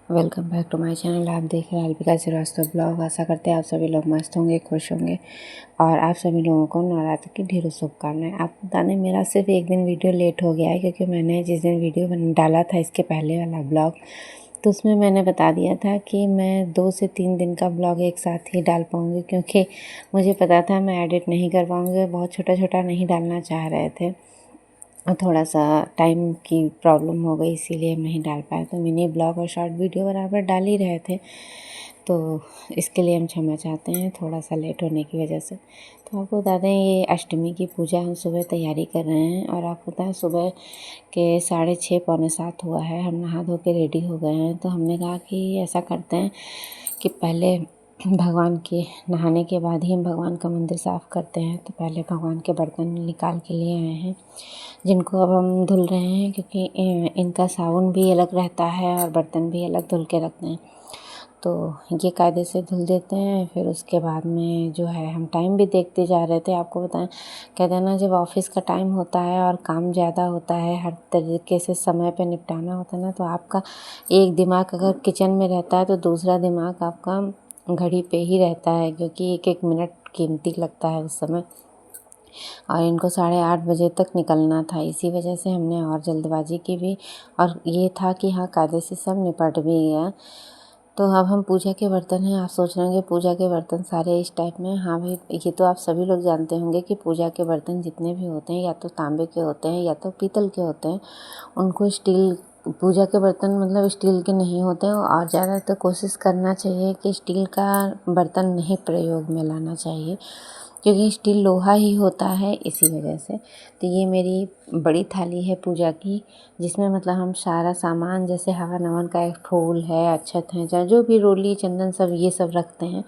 Welcome back to my channel. आप देख रहे हैं अलविका श्रीवास्तव ब्लॉग। आशा करते हैं आप सभी लोग मस्त होंगे, खुश होंगे और आप सभी लोगों को नवरात्र की ढेरों शुभकामनाएं। आप बता दें, मेरा सिर्फ एक दिन वीडियो लेट हो गया है क्योंकि मैंने जिस दिन वीडियो डाला था इसके पहले वाला ब्लॉग, तो उसमें मैंने बता दिया था कि मैं 2 से 3 दिन का ब्लॉग एक साथ ही डाल पाऊँगी क्योंकि मुझे पता था मैं एडिट नहीं कर पाऊँगी। बहुत छोटा छोटा नहीं डालना चाह रहे थे और थोड़ा सा टाइम की प्रॉब्लम हो गई, इसीलिए हम नहीं डाल पाए। तो मिनी ब्लॉग और शॉर्ट वीडियो बराबर डाल ही रहे थे, तो इसके लिए हम क्षमा चाहते हैं थोड़ा सा लेट होने की वजह से। तो आपको बता दें, ये अष्टमी की पूजा हम सुबह तैयारी कर रहे हैं और आपको पता है सुबह के 6:30 पौने 7 हुआ है। हम नहा धो के रेडी हो गए हैं। तो हमने कहा कि ऐसा करते हैं कि पहले भगवान के नहाने के बाद ही हम भगवान का मंदिर साफ़ करते हैं। तो पहले भगवान के बर्तन निकाल के लिए आए हैं, जिनको अब हम धुल रहे हैं क्योंकि इनका साबुन भी अलग रहता है और बर्तन भी अलग धुल के रखते हैं। तो ये कायदे से धुल देते हैं। फिर उसके बाद में जो है हम टाइम भी देखते जा रहे थे। आपको बताएं, कहते हैं ना, जब ऑफिस का टाइम होता है और काम ज़्यादा होता है, हर तरीके से समय पे निपटाना होता है ना, तो आपका एक दिमाग अगर किचन में रहता है तो दूसरा दिमाग आपका घड़ी पे ही रहता है, क्योंकि एक एक मिनट कीमती लगता है उस समय। और इनको 8:30 बजे तक निकलना था, इसी वजह से हमने और जल्दबाजी की भी। और ये था कि हाँ, कायदे से सब निपट भी गया। तो अब हम पूजा के बर्तन हैं। आप सोच रहे होंगे पूजा के बर्तन सारे इस टाइप में। हाँ भाई, ये तो आप सभी लोग जानते होंगे कि पूजा के बर्तन जितने भी होते हैं या तो तांबे के होते हैं या तो पीतल के होते हैं। उनको स्टील, पूजा के बर्तन मतलब स्टील के नहीं होते हैं। और ज़्यादा तो कोशिश करना चाहिए कि स्टील का बर्तन नहीं प्रयोग में लाना चाहिए, क्योंकि स्टील लोहा ही होता है, इसी वजह से। तो ये मेरी बड़ी थाली है पूजा की, जिसमें मतलब हम सारा सामान, जैसे हवन नवन का एक फूल है, अक्षत है, चाहे जो भी रोली चंदन सब ये सब रखते हैं।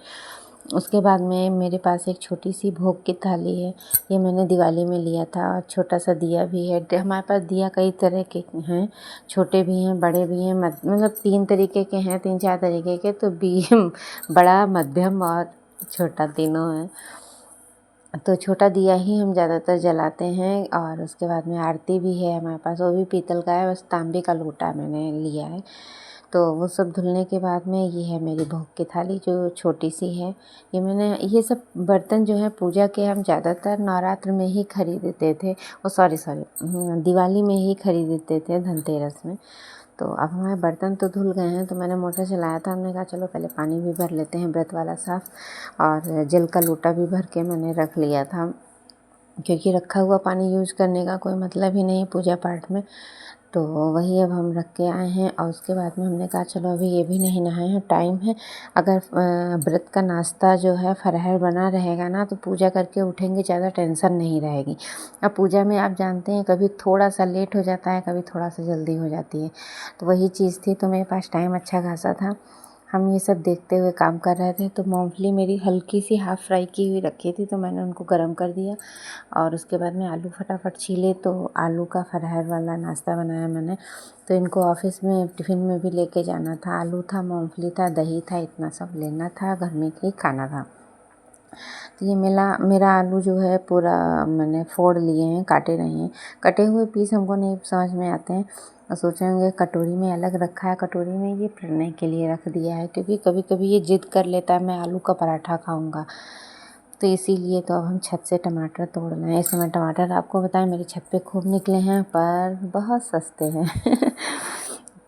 उसके बाद में मेरे पास एक छोटी सी भोग की थाली है, ये मैंने दिवाली में लिया था। और छोटा सा दिया भी है। हमारे पास दिया कई तरह के हैं, छोटे भी हैं, बड़े भी हैं, मतलब 3 तरीके के हैं, 3-4 तरीके के। तो बड़ा, मध्यम और छोटा तीनों हैं। तो छोटा दिया ही हम ज़्यादातर जलाते हैं। और उसके बाद में आरती भी है हमारे पास, वो भी पीतल का है, बस तांबे का लोटा मैंने लिया है। तो वो सब धुलने के बाद में ये है मेरी भोग की थाली जो छोटी सी है। ये सब बर्तन जो है पूजा के हम ज़्यादातर नवरात्र में ही खरीदते थे, सॉरी दिवाली में ही खरीदते थे, धनतेरस में। तो अब हमारे बर्तन तो धुल गए हैं, तो मैंने मोटर चलाया था। हमने कहा चलो पहले पानी भी भर लेते हैं व्रत वाला साफ़, और जल का लोटा भी भर के मैंने रख लिया था, क्योंकि रखा हुआ पानी यूज़ करने का कोई मतलब ही नहीं पूजा पाठ में। तो वही अब हम रख के आए हैं। और उसके बाद में हमने कहा चलो अभी ये भी नहीं नहाए हैं, टाइम है। अगर व्रत का नाश्ता जो है फराहर बना रहेगा ना, तो पूजा करके उठेंगे, ज़्यादा टेंशन नहीं रहेगी। अब पूजा में आप जानते हैं कभी थोड़ा सा लेट हो जाता है, कभी थोड़ा सा जल्दी हो जाती है। तो वही चीज़ थी, तो मेरे पास टाइम अच्छा खासा था। हम ये सब देखते हुए काम कर रहे थे। तो मूँगफली मेरी हल्की सी हाफ़ फ्राई की हुई रखी थी, तो मैंने उनको गर्म कर दिया। और उसके बाद में आलू फटाफट छीले, तो आलू का फरहर वाला नाश्ता बनाया मैंने। तो इनको ऑफिस में टिफ़िन में भी लेके जाना था। आलू था, मूँगफली था, दही था, इतना सब लेना था, घर में ही खाना था। तो ये मेरा आलू जो है पूरा मैंने फोड़ लिए हैं, काटे नहीं हैं। कटे हुए पीस हमको नहीं समझ में आते हैं, और सोचे होंगे कटोरी में अलग रखा है। कटोरी में ये भरने के लिए रख दिया है, क्योंकि कभी कभी ये जिद कर लेता है मैं आलू का पराठा खाऊंगा। तो इसीलिए तो अब हम छत से टमाटर तोड़ रहे हैं। इस समय टमाटर आपको बताएं मेरी छत पे खूब निकले हैं, पर बहुत सस्ते हैं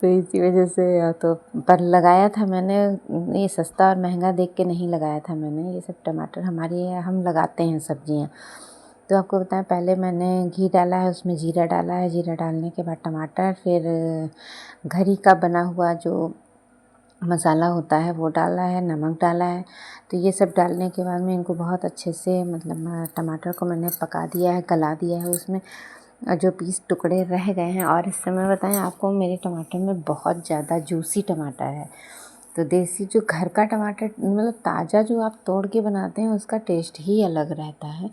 तो इसी वजह से तो पर लगाया था मैंने, ये सस्ता और महंगा देख के नहीं लगाया था मैंने। ये सब टमाटर हम लगाते हैं सब्जियां। तो आपको बताएं, पहले मैंने घी डाला है, उसमें जीरा डाला है, जीरा डालने के बाद टमाटर, फिर घर ही का बना हुआ जो मसाला होता है वो डाला है, नमक डाला है। तो ये सब डालने के बाद में इनको बहुत अच्छे से, मतलब टमाटर को मैंने पका दिया है, गला दिया है उसमें, और जो पीस टुकड़े रह गए हैं। और इस समय बताएं आपको, मेरे टमाटर में बहुत ज़्यादा जूसी टमाटर है। तो देसी जो घर का टमाटर, मतलब ताज़ा जो आप तोड़ के बनाते हैं, उसका टेस्ट ही अलग रहता है।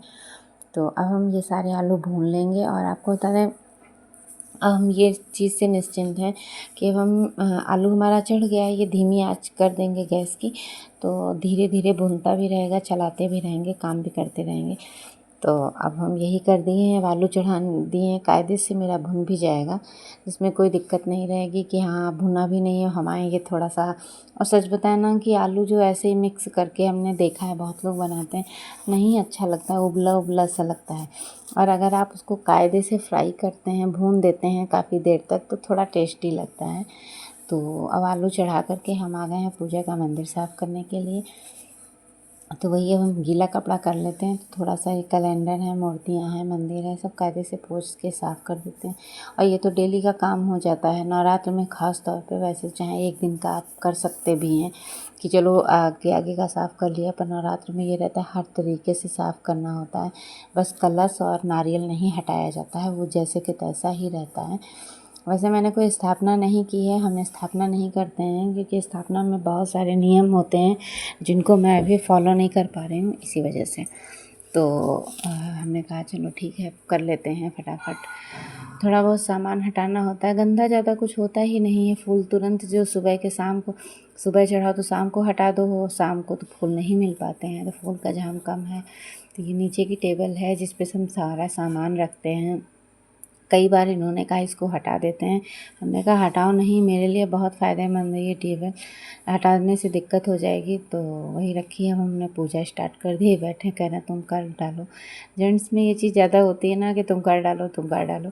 तो अब हम ये सारे आलू भून लेंगे। और आपको बता दें, अब हम ये चीज़ से निश्चिंत हैं कि अब हम आलू हमारा चढ़ गया है, ये धीमी आंच कर देंगे गैस की, तो धीरे धीरे भुनता भी रहेगा, चलाते भी रहेंगे, काम भी करते रहेंगे। तो अब हम यही कर दिए हैं, आलू चढ़ा दिए हैं, कायदे से मेरा भुन भी जाएगा, इसमें कोई दिक्कत नहीं रहेगी कि हाँ भुना भी नहीं है हमारे ये थोड़ा सा। और सच बताएं ना कि आलू जो ऐसे ही मिक्स करके हमने देखा है बहुत लोग बनाते हैं, नहीं अच्छा लगता है, उबला उबला सा लगता है। और अगर आप उसको कायदे से फ्राई करते हैं, भून देते हैं काफ़ी देर तक, तो थोड़ा टेस्टी लगता है। तो अब आलू चढ़ा करके हम आ गए हैं पूजा का मंदिर साफ़ करने के लिए। तो वही अब हम गीला कपड़ा कर लेते हैं। तो थोड़ा सा कैलेंडर है, मूर्तियाँ हैं, मंदिर है, सब कायदे से पोंछ के साफ़ कर देते हैं। और ये तो डेली का काम हो जाता है नवरात्र में ख़ास तौर पे। वैसे चाहे एक दिन का आप कर सकते भी हैं कि चलो आगे आगे का साफ़ कर लिया, पर नवरात्र में ये रहता है हर तरीके से साफ़ करना होता है। बस कलश और नारियल नहीं हटाया जाता है, वो जैसे कि तैसा ही रहता है। वैसे मैंने कोई स्थापना नहीं की है, हम स्थापना नहीं करते हैं क्योंकि स्थापना में बहुत सारे नियम होते हैं जिनको मैं अभी फॉलो नहीं कर पा रही हूँ, इसी वजह से। तो हमने कहा चलो ठीक है कर लेते हैं फटाफट। थोड़ा बहुत सामान हटाना होता है, गंदा ज़्यादा कुछ होता ही नहीं है। फूल तुरंत जो सुबह के शाम को, सुबह चढ़ाओ तो शाम को हटा दो, शाम को तो फूल नहीं मिल पाते हैं, तो फूल का झाम कम है। तो ये नीचे की टेबल है जिस पे हम सारा सामान रखते हैं। कई बार इन्होंने कहा इसको हटा देते हैं, हमने कहा हटाओ नहीं, मेरे लिए बहुत फ़ायदेमंद है ये टेबल, हटाने से दिक्कत हो जाएगी। तो वही रखी है। हमने पूजा स्टार्ट कर दी, बैठे कह रहे तुम कर डालो। जेंट्स में ये चीज़ ज़्यादा होती है ना कि तुम कर डालो तुम कर डालो।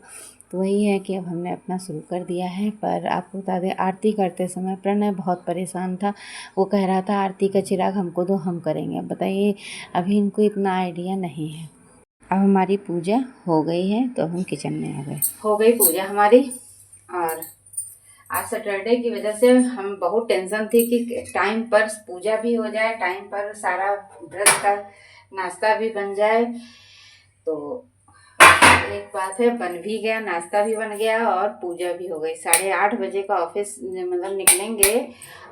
तो वही है कि अब हमने अपना शुरू कर दिया है। पर आपको बता दें आरती करते समय प्रणय बहुत परेशान था, वो कह रहा था आरती का चिराग हमको दो, हम करेंगे। अब बताइए, अभी इनको इतना आइडिया नहीं है। अब हमारी पूजा हो गई है तो हम किचन में आ गए। हो गई पूजा हमारी, और आज सैटरडे की वजह से हम बहुत टेंशन थी कि टाइम पर पूजा भी हो जाए, टाइम पर सारा व्रत का नाश्ता भी बन जाए। तो एक बात है, बन भी गया, नाश्ता भी बन गया और पूजा भी हो गई। 8:30 बजे का ऑफिस मतलब निकलेंगे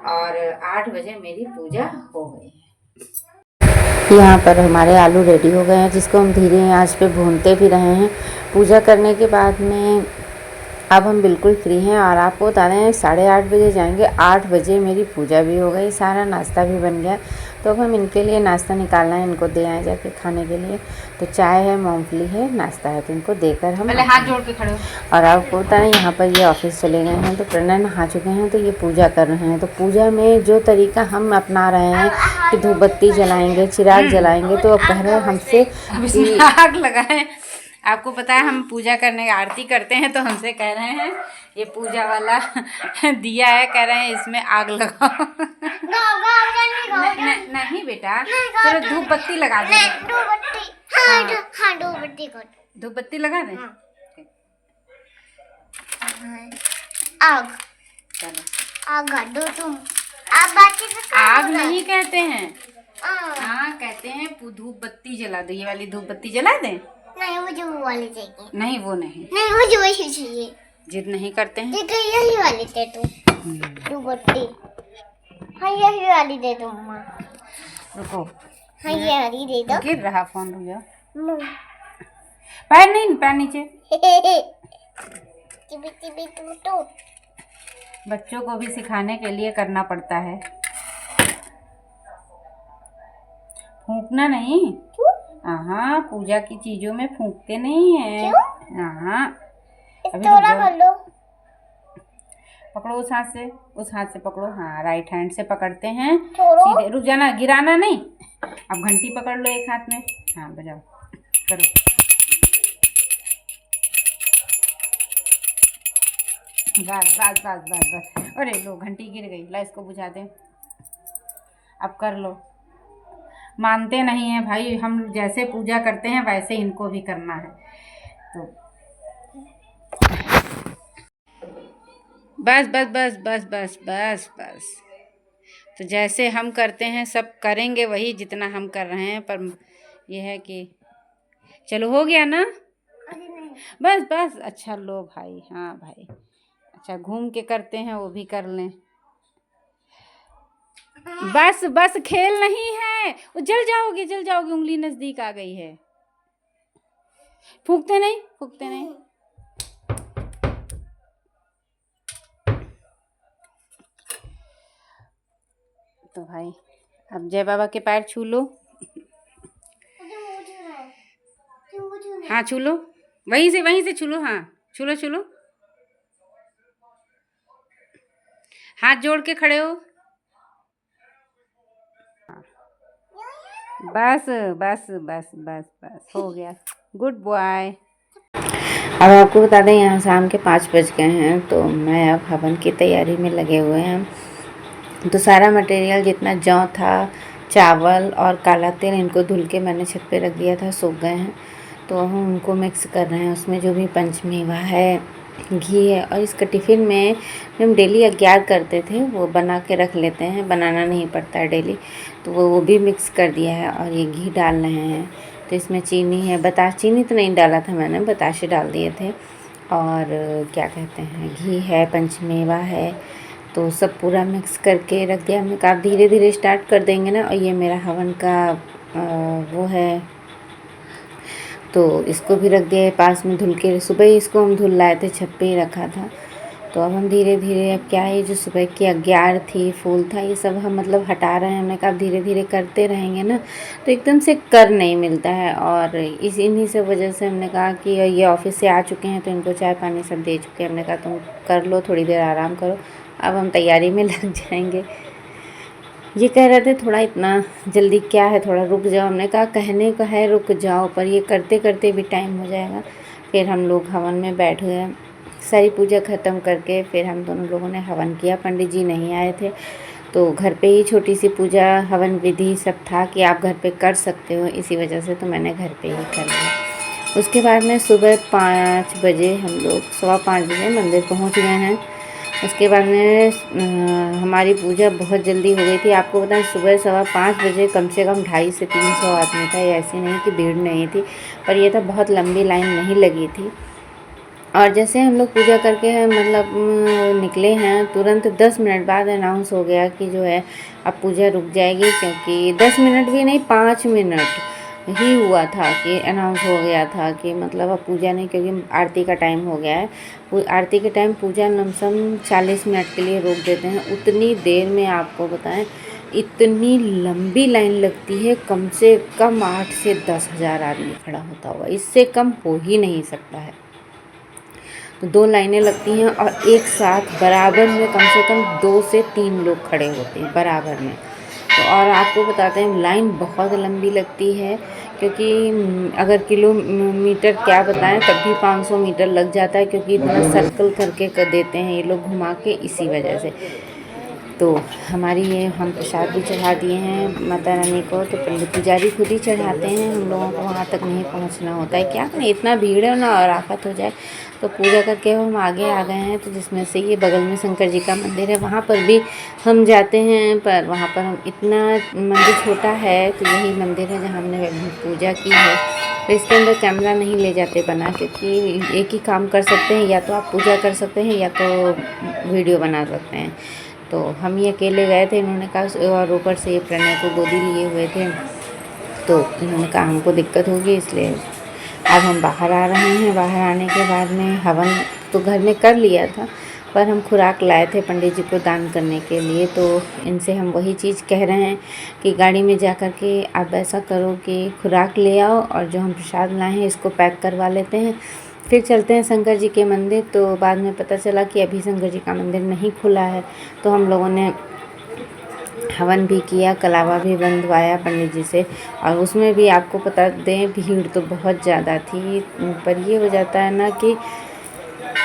और 8 बजे मेरी पूजा हो गई है। यहाँ पर हमारे आलू रेडी हो गए हैं, जिसको हम धीरे आंच पे भूनते भी रहे हैं। पूजा करने के बाद में अब हम बिल्कुल फ्री हैं और आपको बता रहे हैं 8:30 बजे जाएंगे, 8 बजे मेरी पूजा भी हो गई, सारा नाश्ता भी बन गया। तो अब हम इनके लिए नाश्ता निकालना है, इनको दे आए जाके खाने के लिए। तो चाय है, मूंगफली है, नाश्ता है, तो इनको देकर हम पहले हाथ जोड़ के खड़े हो। और आपको पता है यहाँ पर ये ऑफिस चले गए हैं, तो प्रणय नहा चुके हैं, तो ये पूजा कर रहे हैं। तो पूजा में जो तरीका हम अपना रहे हैं कि धूप बत्ती जलाएंगे, चिराग जलाएंगे, तो अब कह रहे हैं हमसे कि आग लगाए। आपको पता है हम पूजा करने आरती करते हैं तो हमसे कह रहे हैं ये पूजा वाला दिया है, कह रहे हैं इसमें आग लगाओ। नहीं बेटा, चलो धूप बत्ती लगा दे। धूप बत्ती लगा दे। आग, चलो आग दो तुम। आप बाकी से आग नहीं कहते हैं, हाँ कहते हैं धूप बत्ती जला दो। ये वाली धूप बत्ती जला दें? नहीं, मुझे वो वाली चाहिए। नहीं वो नहीं, नहीं मुझे वही चाहिए। जिद नहीं करते हैं। ठीक है, यही वाली दे दो, दुपट्टी। हाँ यही वाली दे दो मम्मा। रुको, हाँ ये वाली दे दो। गिर रहा फोन, रुक जाओ। नो। पैर नहीं, पैर नीचे। चिबी चिबी टूटो। बच्चों को भी सिखाने के लिए करना पड़ता है, फूंकना नहीं। हाँ, पूजा की चीजों में फूंकते नहीं है। हाँ अभी थोड़ा कर लो। पकड़ो उस हाथ से, उस हाथ से पकड़ो। हाँ राइट हैंड से पकड़ते हैं सीधे। रुक जाना, गिराना नहीं। अब घंटी पकड़ लो एक हाथ में, हाँ बजाओ, करो। बस बस बस बस बस। अरे लो घंटी गिर गई, ला इसको बुझा दें। अब कर लो। मानते नहीं हैं भाई, हम जैसे पूजा करते हैं वैसे इनको भी करना है। तो बस बस बस बस बस बस बस। तो जैसे हम करते हैं सब करेंगे वही, जितना हम कर रहे हैं। पर यह है कि चलो हो गया ना, बस बस। अच्छा लो भाई, हाँ भाई, अच्छा घूम के करते हैं वो भी कर लें। बस बस, खेल नहीं है, वो जल जाओगे जल जाओगे, उंगली नजदीक आ गई है। फूंकते नहीं, फूंकते नहीं। तो भाई अब जय बाबा के पैर छू लो। हाँ छू लो, वहीं से छू लो, हाँ छू लो छू लो, हाथ जोड़ के खड़े हो, बस बस बस बस बस हो गया, गुड बॉय। अब आपको बता दें यहाँ शाम के 5 बज गए हैं, तो मैं अब हवन की तैयारी में लगे हुए हैं। तो सारा मटेरियल जितना जौ था, चावल और काला तेल, इनको धुल के मैंने छत पे रख दिया था, सूख गए हैं। तो हम उनको मिक्स कर रहे हैं। उसमें जो भी पंचमेवा है, घी है, और इसका टिफ़िन में हम डेली अज्ञात करते थे, वो बना के रख लेते हैं, बनाना नहीं पड़ता है डेली। तो वो भी मिक्स कर दिया है और ये घी डाल रहे हैं। तो इसमें चीनी है, बताश, चीनी तो नहीं डाला था मैंने, बताशे डाल दिए थे। और क्या कहते हैं, घी है, पंचमेवा है, तो सब पूरा मिक्स करके रख दिया हमने। आप धीरे धीरे स्टार्ट कर देंगे ना। और ये मेरा हवन का वो है, तो इसको भी रख दिया है पास में धुल के। सुबह ही इसको हम धुल लाए थे, छत पे ही रखा था। तो अब हम धीरे धीरे, अब क्या है, जो सुबह की अज्ञार थी, फूल था, ये सब हम मतलब हटा रहे हैं। हमने कहा धीरे धीरे करते रहेंगे ना तो एकदम से कर नहीं मिलता है। और इन्हीं सब वजह से हमने कहा कि ये ऑफिस से आ चुके हैं तो इनको चाय पानी सब दे चुके हैं। हमने कहा तुम कर लो, थोड़ी देर आराम करो, अब हम तैयारी में लग जाएंगे। ये कह रहे थे थोड़ा इतना जल्दी क्या है, थोड़ा रुक जाओ। हमने कहा कहने का है रुक जाओ, पर ये करते करते भी टाइम हो जाएगा। फिर हम लोग हवन में बैठ गए। सारी पूजा ख़त्म करके फिर हम दोनों लोगों ने हवन किया। पंडित जी नहीं आए थे, तो घर पे ही छोटी सी पूजा, हवन विधि सब था कि आप घर पे कर सकते हो, इसी वजह से तो मैंने घर पे ही कर लिया। उसके बाद में सुबह 5 बजे हम लोग, 5:15 बजे मंदिर पहुंच गए हैं। उसके बाद में हमारी पूजा बहुत जल्दी हो गई थी। आपको बताएं सुबह 5:15 बजे कम से कम 250 से 300 आदमी था। ये ऐसी नहीं कि भीड़ नहीं थी, पर यह था बहुत लंबी लाइन नहीं लगी थी। और जैसे हम लोग पूजा करके मतलब निकले हैं, तुरंत 10 मिनट बाद अनाउंस हो गया कि जो है अब पूजा रुक जाएगी। क्योंकि 10 मिनट भी नहीं, 5 मिनट ही हुआ था कि अनाउंस हो गया था कि मतलब अब पूजा नहीं, क्योंकि आरती का टाइम हो गया है। आरती के टाइम पूजा लमसम 40 मिनट के लिए रोक देते हैं। उतनी देर में आपको बताएं इतनी लंबी लाइन लगती है, कम से कम 8 से 10 हज़ार आदमी खड़ा होता हुआ, इससे कम हो ही नहीं सकता है। तो 2 लाइनें लगती हैं और एक साथ बराबर में कम से कम 2 से 3 लोग खड़े होते हैं बराबर में। तो और आपको बताते हैं लाइन बहुत लंबी लगती है, क्योंकि अगर किलोमीटर क्या बताएं तब भी 500 मीटर लग जाता है, क्योंकि इतना सर्कल करके कर देते हैं ये लोग घुमा के, इसी वजह से। तो हमारी ये हम प्रसाद भी चढ़ा दिए हैं माता रानी को। तो पंडित पुजारी खुद ही चढ़ाते हैं, हम लोगों को वहाँ तक नहीं पहुँचना होता है। क्या करें, इतना भीड़ है ना और आफत हो जाए। तो पूजा करके हम आगे आ गए हैं। तो जिसमें से ये बगल में शंकर जी का मंदिर है, वहाँ पर भी हम जाते हैं, पर वहाँ पर हम इतना मंदिर छोटा है, तो यही मंदिर है जहाँ हमने पूजा की है। तो इसके अंदर कैमरा नहीं ले जाते बना, क्योंकि एक ही काम कर सकते हैं, या तो आप पूजा कर सकते हैं या तो वीडियो बना सकते हैं। तो हम ही अकेले गए थे, इन्होंने कहा, और ऊपर से ये प्रणय को गोदी लिए हुए थे, तो इन्होंने कहा हमको दिक्कत होगी, इसलिए अब हम बाहर आ रहे हैं। बाहर आने के बाद में हवन तो घर में कर लिया था, पर हम खुराक लाए थे पंडित जी को दान करने के लिए। तो इनसे हम वही चीज़ कह रहे हैं कि गाड़ी में जा कर के आप ऐसा करो कि खुराक ले आओ, और जो हम प्रसाद लाए हैं इसको पैक करवा लेते हैं, फिर चलते हैं शंकर जी के मंदिर। तो बाद में पता चला कि अभी शंकर जी का मंदिर नहीं खुला है। तो हम लोगों ने हवन भी किया, कलावा भी बंधवाया पंडित जी से। और उसमें भी आपको बता दें भीड़ तो बहुत ज़्यादा थी। पर ये हो जाता है ना कि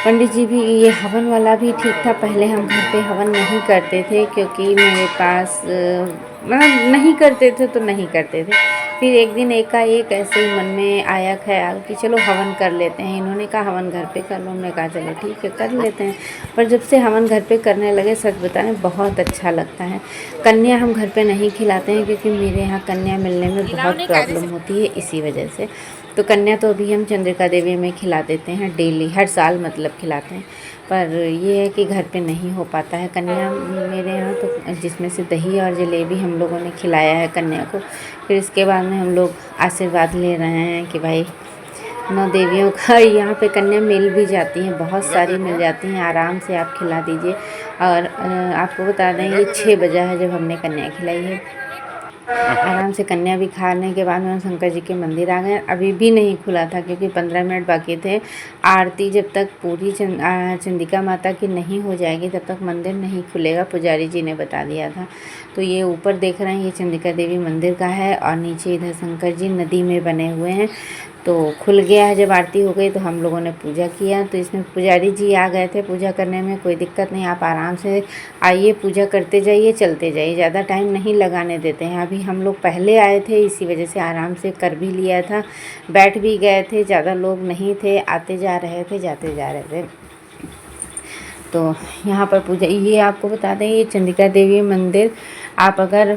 पंडित जी भी, ये हवन वाला भी ठीक था। पहले हम घर पे हवन नहीं करते थे, क्योंकि मेरे पास मतलब नहीं करते थे तो नहीं करते थे। फिर एक दिन एकाएक ऐसे ही मन में आया ख्याल कि चलो हवन कर लेते हैं। इन्होंने कहा हवन घर पे कर लो, हमने कहा चलो ठीक है कर लेते हैं। पर जब से हवन घर पे करने लगे, सच बताएं बहुत अच्छा लगता है। कन्या हम घर पे नहीं खिलाते हैं, क्योंकि मेरे यहाँ कन्या मिलने में बहुत प्रॉब्लम होती है, इसी वजह से। तो कन्या तो अभी हम चंद्रिका देवी में खिला देते हैं डेली, हर साल मतलब खिलाते हैं। पर ये है कि घर पे नहीं हो पाता है कन्या मेरे यहाँ, तो जिसमें से दही और जलेबी हम लोगों ने खिलाया है कन्या को। फिर इसके बाद में हम लोग आशीर्वाद ले रहे हैं कि भाई 9 देवियों का यहाँ पे कन्या मिल भी जाती हैं, बहुत सारी मिल जाती हैं, आराम से आप खिला दीजिए। और आपको बता दें ये 6 बजा है जब हमने कन्या खिलाई है। आराम से कन्या भी खाने के बाद में शंकर जी के मंदिर आ गए। अभी भी नहीं खुला था क्योंकि 15 मिनट बाकी थे। आरती जब तक पूरी चंडिका माता की नहीं हो जाएगी तब तक मंदिर नहीं खुलेगा, पुजारी जी ने बता दिया था। तो ये ऊपर देख रहे हैं ये चंडिका देवी मंदिर का है और नीचे इधर शंकर जी नदी में बने हुए हैं। तो खुल गया है। जब आरती हो गई तो हम लोगों ने पूजा किया। तो इसमें पुजारी जी आ गए थे पूजा करने में, कोई दिक्कत नहीं, आप आराम से आइए, पूजा करते जाइए, चलते जाइए, ज़्यादा टाइम नहीं लगाने देते हैं। अभी हम लोग पहले आए थे, इसी वजह से आराम से कर भी लिया था, बैठ भी गए थे, ज़्यादा लोग नहीं थे, आते जा रहे थे, जाते जा रहे थे। तो यहाँ पर पूजा, ये आपको बता दें ये चंडिका देवी मंदिर, आप अगर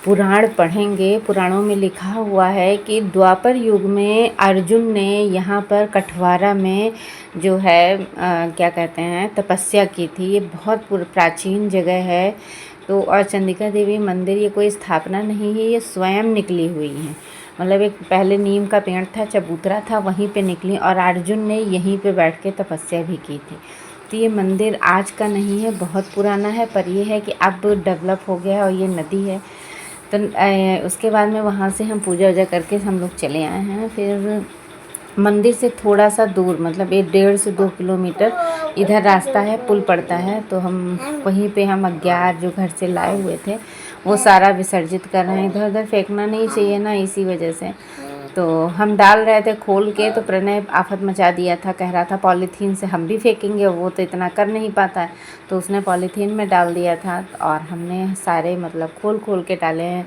पुराण पढ़ेंगे, पुराणों में लिखा हुआ है कि द्वापर युग में अर्जुन ने यहाँ पर कठवारा में जो है क्या कहते हैं तपस्या की थी। ये बहुत प्राचीन जगह है। तो और चंडिका देवी मंदिर ये कोई स्थापना नहीं है, ये स्वयं निकली हुई है। मतलब एक पहले नीम का पेड़ था, चबूतरा था, वहीं पे निकली और अर्जुन ने यहीं पे बैठ के तपस्या भी की थी। तो ये मंदिर आज का नहीं है, बहुत पुराना है, पर ये है कि अब डेवलप हो गया है और ये नदी है। तो उसके बाद में वहाँ से हम पूजा वूजा करके हम लोग चले आए हैं। फिर मंदिर से थोड़ा सा दूर, मतलब 1.5 से 2 किलोमीटर इधर रास्ता है, पुल पड़ता है। तो हम वहीं पे हम अज्ञात जो घर से लाए हुए थे वो सारा विसर्जित कर रहे हैं। इधर उधर फेंकना नहीं चाहिए ना, इसी वजह से। तो हम डाल रहे थे खोल के, तो प्रणय आफत मचा दिया था, कह रहा था पॉलीथीन से हम भी फेंकेंगे, वो तो इतना कर नहीं पाता है, तो उसने पॉलीथीन में डाल दिया था। और हमने सारे मतलब खोल खोल के डाले हैं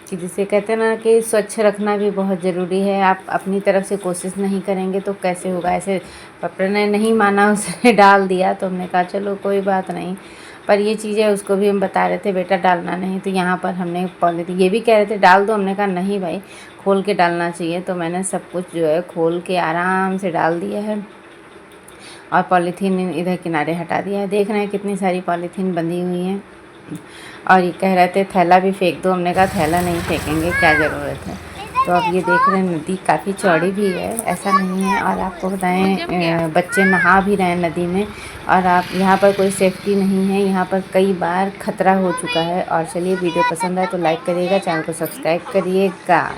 कि जिसे कहते हैं ना कि स्वच्छ रखना भी बहुत ज़रूरी है। आप अपनी तरफ से कोशिश नहीं करेंगे तो कैसे होगा। ऐसे प्रणय नहीं माना, उसने डाल दिया। तो हमने कहा चलो कोई बात नहीं, पर ये चीज़ें उसको भी हम बता रहे थे बेटा डालना नहीं। तो यहाँ पर हमने पॉलीथीन, ये भी कह रहे थे डाल दो, हमने कहा नहीं भाई खोल के डालना चाहिए। तो मैंने सब कुछ जो है खोल के आराम से डाल दिया है और पॉलीथीन इधर किनारे हटा दिया है। देख रहे हैं कितनी सारी पॉलीथीन बंधी हुई हैं। और ये कह रहे थे थैला भी फेंक दो, हमने कहा थैला नहीं फेंकेंगे, क्या ज़रूरत है। तो अब ये देख रहे हैं नदी काफ़ी चौड़ी भी है, ऐसा नहीं है। और आपको बताएं बच्चे नहा भी रहे हैं नदी में, और आप यहाँ पर कोई सेफ्टी नहीं है, यहाँ पर कई बार खतरा हो चुका है। और चलिए वीडियो पसंद आए तो लाइक करिएगा, चैनल को सब्सक्राइब करिएगा।